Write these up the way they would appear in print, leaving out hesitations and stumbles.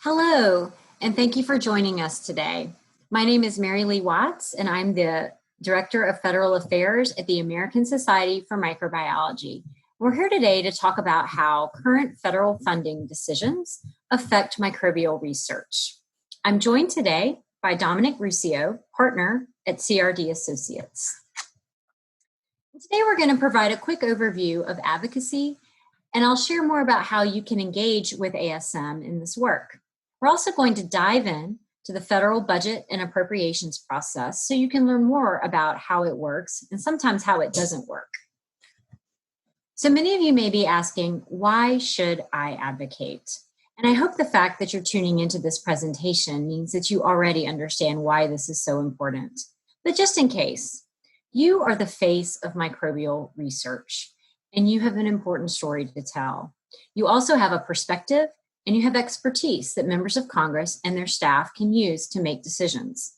Hello, and thank you for joining us today. My name is Mary Lee Watts, and I'm the Director of Federal Affairs at the American Society for Microbiology. We're here today to talk about how current federal funding decisions affect microbial research. I'm joined today by Dominic Ruscio, partner at CRD Associates. Today, we're going to provide a quick overview of advocacy, and I'll share more about how you can engage with ASM in this work. We're also going to dive in to the federal budget and appropriations process so you can learn more about how it works and sometimes how it doesn't work. So many of you may be asking, why should I advocate? And I hope the fact that you're tuning into this presentation means that you already understand why this is so important. But just in case, you are the face of microbial research, and you have an important story to tell. You also have a perspective and you have expertise that members of Congress and their staff can use to make decisions.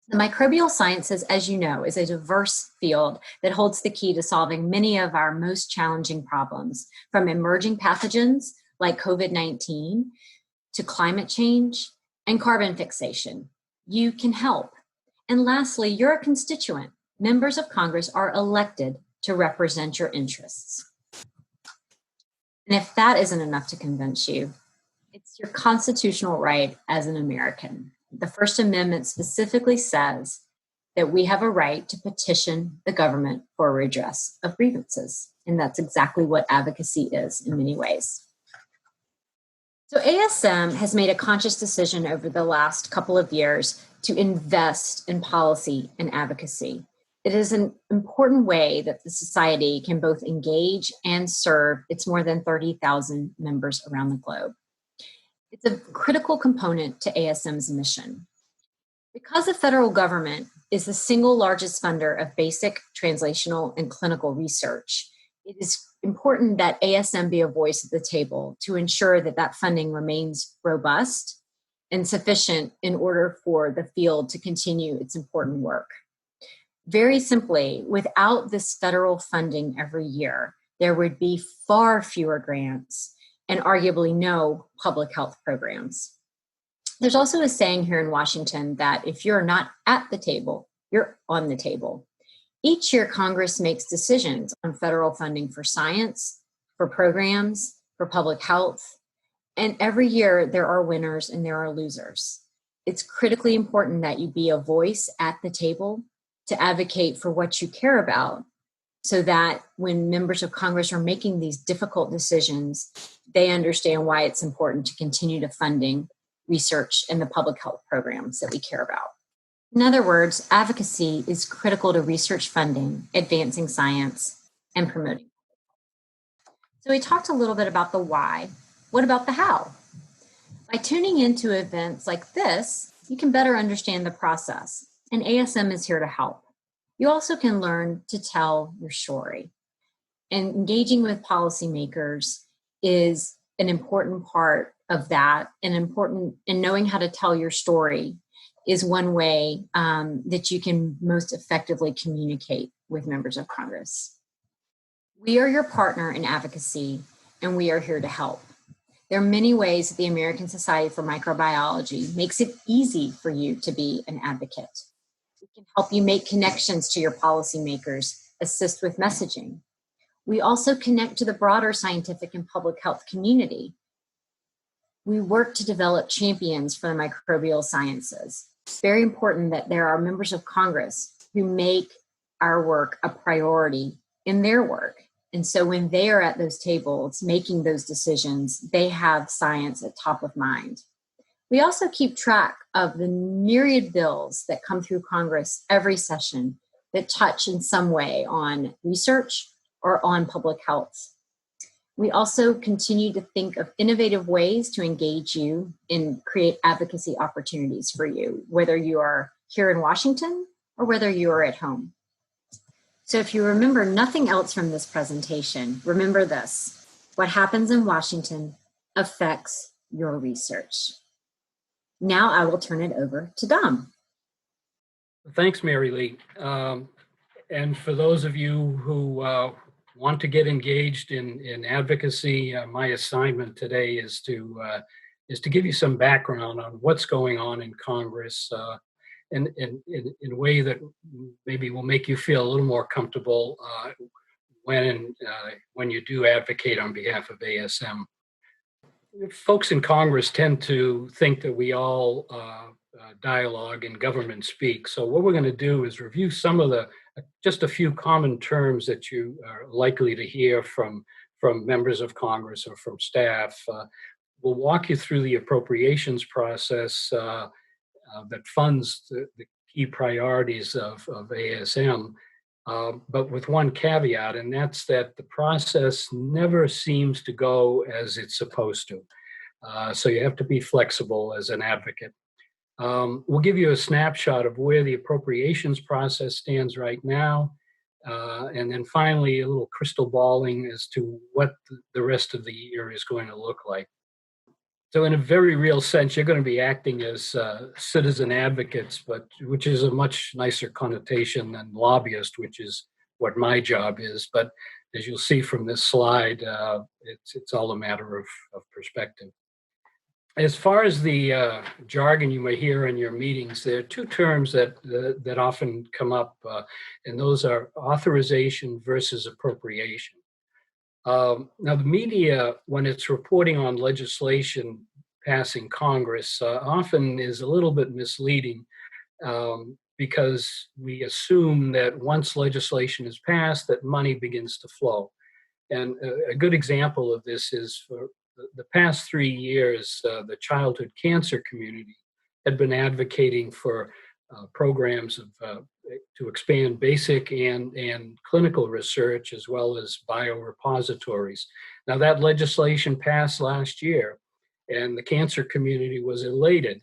The microbial sciences, as you know, is a diverse field that holds the key to solving many of our most challenging problems, from emerging pathogens like COVID-19 to climate change and carbon fixation. You can help. And lastly, you're a constituent. Members of Congress are elected to represent your interests. And if that isn't enough to convince you, it's your constitutional right as an American. The First Amendment specifically says that we have a right to petition the government for redress of grievances. And that's exactly what advocacy is in many ways. So ASM has made a conscious decision over the last couple of years to invest in policy and advocacy. It is an important way that the society can both engage and serve its more than 30,000 members around the globe. It's a critical component to ASM's mission. Because the federal government is the single largest funder of basic, translational, and clinical research, it is important that ASM be a voice at the table to ensure that that funding remains robust and sufficient in order for the field to continue its important work. Very simply, without this federal funding every year, there would be far fewer grants and arguably no public health programs. There's also a saying here in Washington that if you're not at the table, you're on the table. Each year, Congress makes decisions on federal funding for science, for programs, for public health, and every year there are winners and there are losers. It's critically important that you be a voice at the table to advocate for what you care about, so that when members of Congress are making these difficult decisions, they understand why it's important to continue to funding research and the public health programs that we care about. In other words, advocacy is critical to research funding, advancing science, and promoting. So we talked a little bit about the why. What about the how? By tuning into events like this, you can better understand the process, and ASM is here to help. You also can learn to tell your story. And engaging with policymakers is an important part of that, and knowing how to tell your story is one way that you can most effectively communicate with members of Congress. We are your partner in advocacy, and we are here to help. There are many ways that the American Society for Microbiology makes it easy for you to be an advocate. We can help you make connections to your policymakers, assist with messaging. We also connect to the broader scientific and public health community. We work to develop champions for the microbial sciences. It's very important that there are members of Congress who make our work a priority in their work. And so when they are at those tables making those decisions, they have science at top of mind. We also keep track of the myriad bills that come through Congress every session that touch in some way on research or on public health. We also continue to think of innovative ways to engage you and create advocacy opportunities for you, whether you are here in Washington or whether you are at home. So if you remember nothing else from this presentation, remember this: what happens in Washington affects your research. Now I will turn it over to Dom. Thanks, Mary Lee. And for those of you who want to get engaged in advocacy, my assignment today is to is to give you some background on what's going on in Congress in a way that maybe will make you feel a little more comfortable when you do advocate on behalf of ASM. Folks in Congress tend to think that we all dialogue and government speak. So what we're going to do is review some of just a few common terms that you are likely to hear from members of Congress or from staff. We'll walk you through the appropriations process that funds the key priorities of ASM. But with one caveat, and that's that the process never seems to go as it's supposed to. So you have to be flexible as an advocate. We'll give you a snapshot of where the appropriations process stands right now. And then finally, a little crystal balling as to what the rest of the year is going to look like. So in a very real sense, you're going to be acting as citizen advocates, which is a much nicer connotation than lobbyist, which is what my job is. But as you'll see from this slide, it's all a matter of perspective. As far as the jargon you may hear in your meetings, there are two terms that often come up, and those are authorization versus appropriation. Now, the media, when it's reporting on legislation passing Congress, often is a little bit misleading because we assume that once legislation is passed, that money begins to flow. And a good example of this is for the past 3 years, the childhood cancer community had been advocating for programs to expand basic and clinical research as well as biorepositories. Now that legislation passed last year and the cancer community was elated.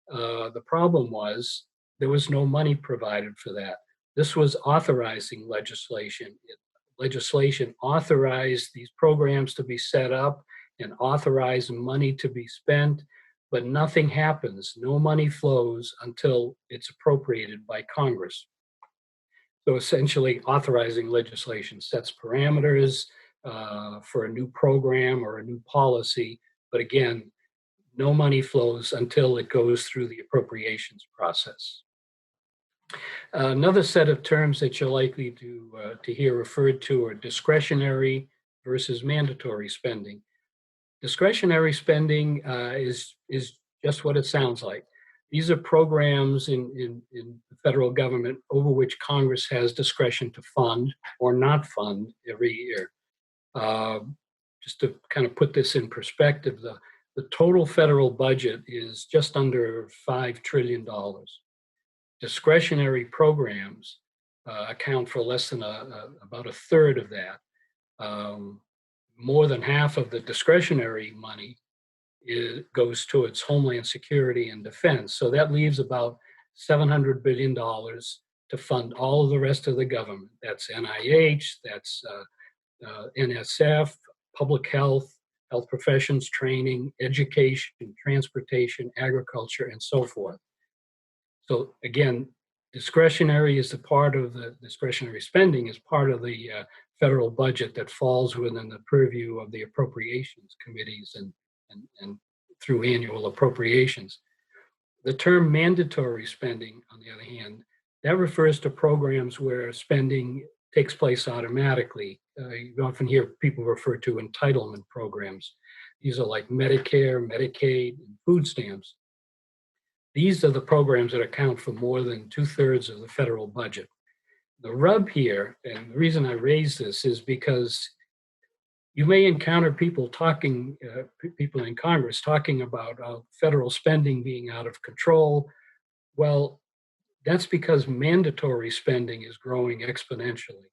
The problem was there was no money provided for that. This was authorizing legislation. Legislation authorized these programs to be set up and authorized money to be spent, but nothing happens. No money flows until it's appropriated by Congress. So essentially, authorizing legislation sets parameters for a new program or a new policy, but again, no money flows until it goes through the appropriations process. Another set of terms that you're likely to hear referred to are discretionary versus mandatory spending. Discretionary spending is just what it sounds like. These are programs in the federal government over which Congress has discretion to fund or not fund every year. Just to kind of put this in perspective, the total federal budget is just under $5 trillion. Discretionary programs account for less than about a third of that. More than half of the discretionary money goes towards Homeland Security and defense. So that leaves about $700 billion to fund all of the rest of the government. That's NIH, that's NSF, public health, health professions training, education, transportation, agriculture, and so forth. So again, discretionary is a part of the discretionary spending is part of the federal budget that falls within the purview of the appropriations committees and through annual appropriations. The term mandatory spending, on the other hand, that refers to programs where spending takes place automatically. You often hear people refer to entitlement programs. These are like Medicare, Medicaid, and food stamps. These are the programs that account for more than 2/3 of the federal budget. The rub here, and the reason I raise this is because you may encounter people people in Congress talking about federal spending being out of control. Well, that's because mandatory spending is growing exponentially.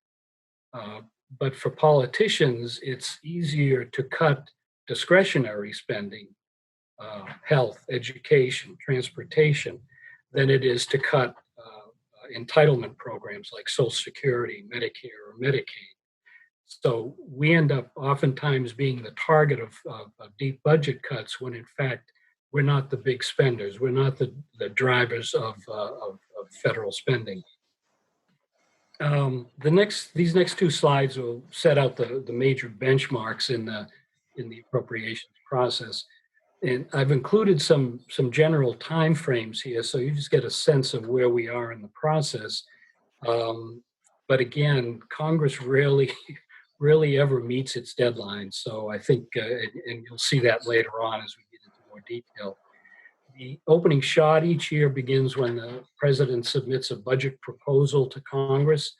But for politicians, it's easier to cut discretionary spending, health, education, transportation, than it is to cut entitlement programs like Social Security, Medicare, or Medicaid. So we end up oftentimes being the target of deep budget cuts when in fact we're not the big spenders. We're not the drivers of federal spending. These next two slides will set out the major benchmarks in the appropriations process. And I've included some general timeframes here, so you just get a sense of where we are in the process. But again, Congress rarely ever meets its deadlines. So I think, and you'll see that later on as we get into more detail. The opening shot each year begins when the president submits a budget proposal to Congress.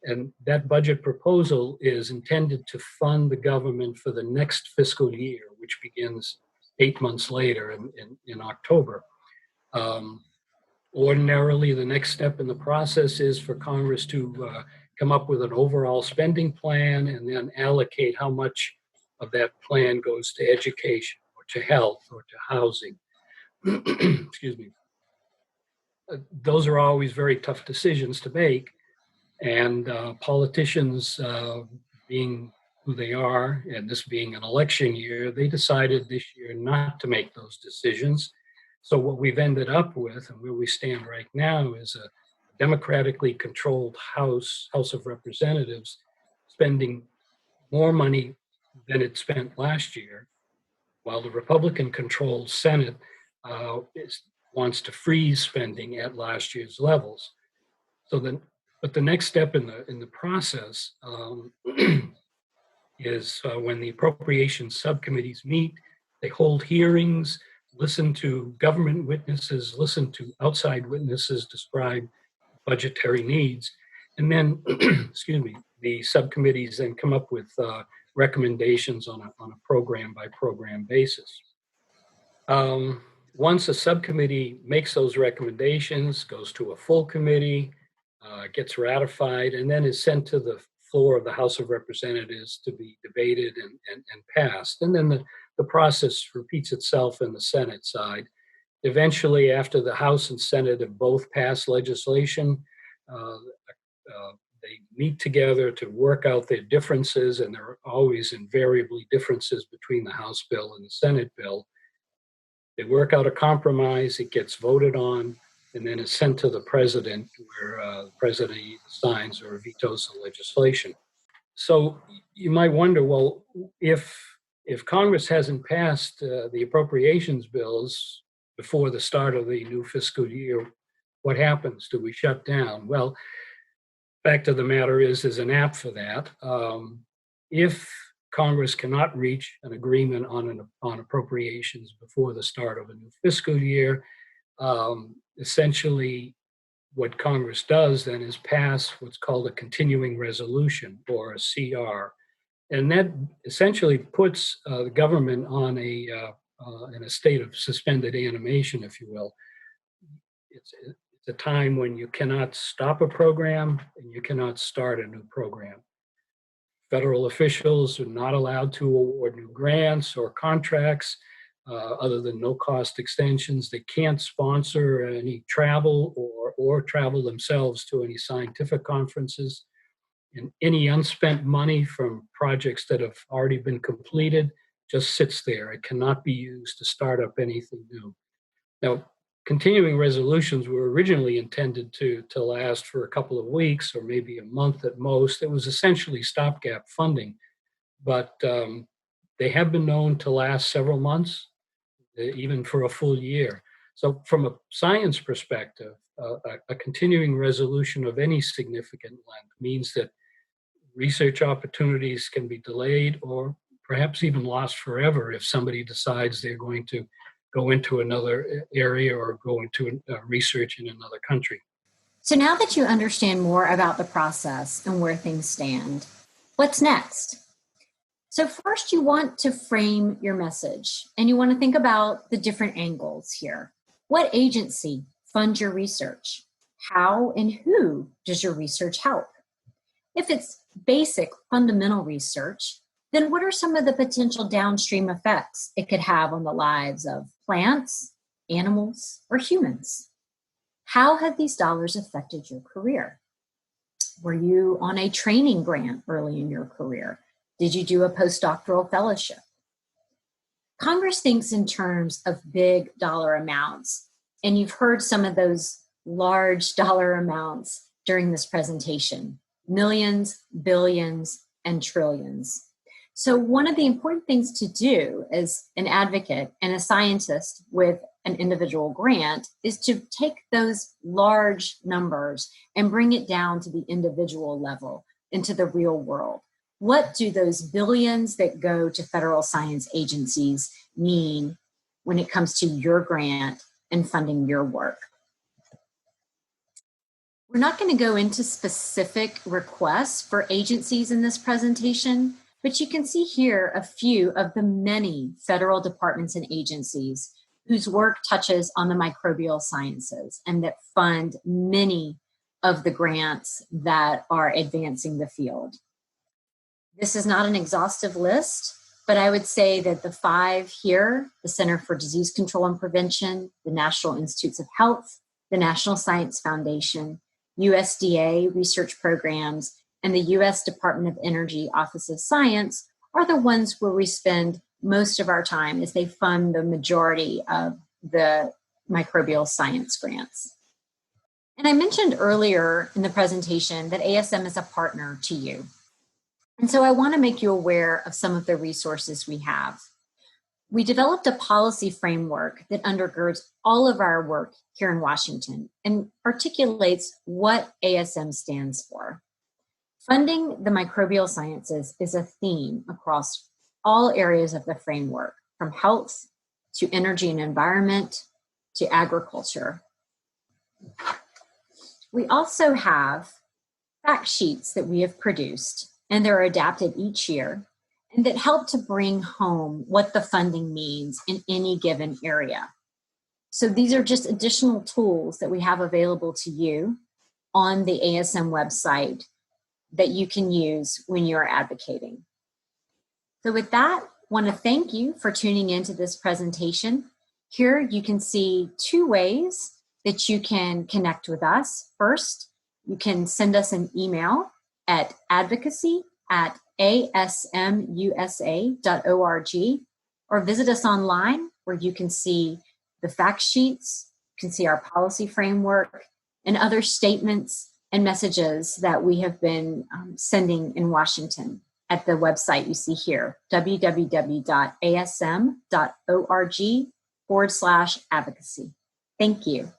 And that budget proposal is intended to fund the government for the next fiscal year, which begins 8 months later in October. Ordinarily, the next step in the process is for Congress to come up with an overall spending plan and then allocate how much of that plan goes to education or to health or to housing. Excuse me. Those are always very tough decisions to make. And politicians, being who they are, and this being an election year, they decided this year not to make those decisions. So what we've ended up with, and where we stand right now, is a democratically controlled House of Representatives spending more money than it spent last year, while the Republican-controlled Senate wants to freeze spending at last year's levels. So then, but the next step in the process is when the appropriations subcommittees meet, they hold hearings, listen to government witnesses, listen to outside witnesses describe budgetary needs, and then, excuse me, the subcommittees then come up with recommendations on a program by program basis. Once a subcommittee makes those recommendations, goes to a full committee, gets ratified, and then is sent to the floor of the House of Representatives to be debated and passed. And then the process repeats itself in the Senate side. Eventually, after the House and Senate have both passed legislation, they meet together to work out their differences, and there are always invariably differences between the House bill and the Senate bill. They work out a compromise, it gets voted on, and then is sent to the president, where the president signs or vetoes the legislation. So you might wonder, well, if Congress hasn't passed the appropriations bills before the start of the new fiscal year, what happens? Do we shut down? Well, fact of the matter is, there's an app for that. If Congress cannot reach an agreement on appropriations before the start of a new fiscal year, essentially what Congress does then is pass what's called a continuing resolution, or a CR. And that essentially puts the government on in a state of suspended animation, if you will. It's a time when you cannot stop a program and you cannot start a new program. Federal officials are not allowed to award new grants or contracts other than no-cost extensions. They can't sponsor any travel or travel themselves to any scientific conferences. And any unspent money from projects that have already been completed just sits there. It cannot be used to start up anything new. Now, continuing resolutions were originally intended to last for a couple of weeks or maybe a month at most. It was essentially stopgap funding, but they have been known to last several months, even for a full year. So from a science perspective, a continuing resolution of any significant length means that research opportunities can be delayed or perhaps even lost forever if somebody decides they're going to go into another area or go into research in another country. So now that you understand more about the process and where things stand, what's next? So first, you want to frame your message, and you want to think about the different angles here. What agency funds your research? How and who does your research help? If it's basic, fundamental research, then what are some of the potential downstream effects it could have on the lives of plants, animals, or humans? How have these dollars affected your career? Were you on a training grant early in your career? Did you do a postdoctoral fellowship? Congress thinks in terms of big dollar amounts, and you've heard some of those large dollar amounts during this presentation: millions, billions, and trillions. So one of the important things to do as an advocate and a scientist with an individual grant is to take those large numbers and bring it down to the individual level, into the real world. What do those billions that go to federal science agencies mean when it comes to your grant and funding your work? We're not going to go into specific requests for agencies in this presentation, but you can see here a few of the many federal departments and agencies whose work touches on the microbial sciences and that fund many of the grants that are advancing the field. This is not an exhaustive list, but I would say that the 5 here, the Center for Disease Control and Prevention, the National Institutes of Health, the National Science Foundation, USDA research programs, and the U.S. Department of Energy Office of Science are the ones where we spend most of our time as they fund the majority of the microbial science grants. And I mentioned earlier in the presentation that ASM is a partner to you. And so I want to make you aware of some of the resources we have. We developed a policy framework that undergirds all of our work here in Washington and articulates what ASM stands for. Funding the microbial sciences is a theme across all areas of the framework, from health to energy and environment to agriculture. We also have fact sheets that we have produced, and they're adapted each year, and that help to bring home what the funding means in any given area. So these are just additional tools that we have available to you on the ASM website that you can use when you're advocating. So with that, I want to thank you for tuning into this presentation. Here you can see 2 ways that you can connect with us. First, you can send us an email at advocacy@asmusa.org, or visit us online where you can see the fact sheets, you can see our policy framework, and other statements and messages that we have been sending in Washington at the website you see here, www.asm.org/advocacy. Thank you.